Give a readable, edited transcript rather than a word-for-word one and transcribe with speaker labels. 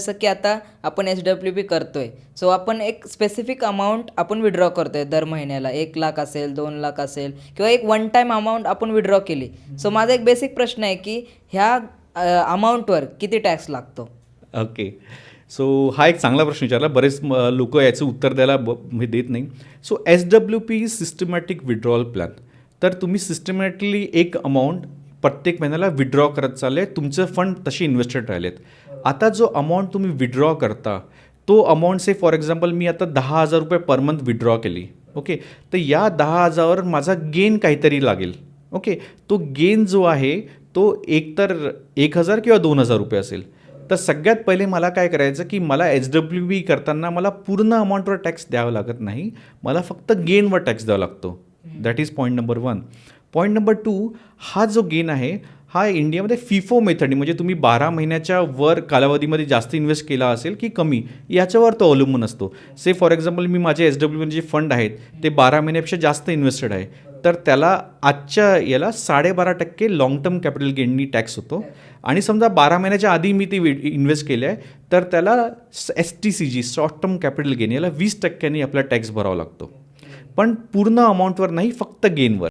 Speaker 1: जसं की आता आपण एच-डब्ल्यू-पी करतोय. सो आपण एक स्पेसिफिक अमाउंट आपण विथड्रॉ करतोय दर महिन्याला. 1,00,000 असेल, 2,00,000 असेल किंवा एक वन टाईम अमाउंट आपण विथड्रॉ केली. सो माझा एक बेसिक प्रश्न आहे की ह्या अमाउंटवर किती टॅक्स लागतो?
Speaker 2: ओके. सो हा एक चांगला प्रश्न विचारला. बरेच लोकं याचं उत्तर द्यायला म्हणजे देत नाही. So S-W-P systematic withdrawal plan. तर तुम्ही सिस्टमॅटिकली एक अमाऊंट प्रत्येक महिन्याला विड्रॉ करत चालले. तुमचं फंड तसे इन्व्हेस्टेड राहिलेत. आता जो अमाऊंट तुम्ही विड्रॉ करता तो अमाऊंट से फॉर एक्झाम्पल मी आता ₹10,000 पर मंथ विड्रॉ केली. ओके. तर या 10,000वर माझा गेन काहीतरी लागेल. ओके. तो गेन जो आहे तो एकतर 1,000 किंवा ₹2,000 असेल. तर सगळ्यात पहिले मला काय करायचं की मला एच-डब्ल्यू-पी करताना मला पूर्ण अमाऊंटवर टॅक्स द्यावा लागत नाही. मला फक्त गेनवर टॅक्स द्यावा लागतो. That is point number 1. Point number 2, हा जो गेन आहे हा इंडियामध्ये फिफो मेथड म्हणजे तुम्ही 12 महिन्याच्या वर कालावधीमध्ये जास्त इन्व्हेस्ट केला असेल की कमी याच्यावर तो अवलंबून असतो. से फॉर एक्झाम्पल मी माझे एच-डब्ल्यू जे फंड आहेत ते 12 महिन्यापेक्षा जास्त इन्व्हेस्टेड आहे. तर त्याला आजच्या याला 12.5% लाँग टर्म कॅपिटल गेननी टॅक्स होतो. आणि समजा 12 महिन्याच्या आधी मी ते इन्व्हेस्ट केले आहे तर त्याला STCG short term capital gain याला 20%नी आपला टॅक्स भरावा लागतो. पण पूर्ण अमाऊंटवर नाही, फक्त गेनवर.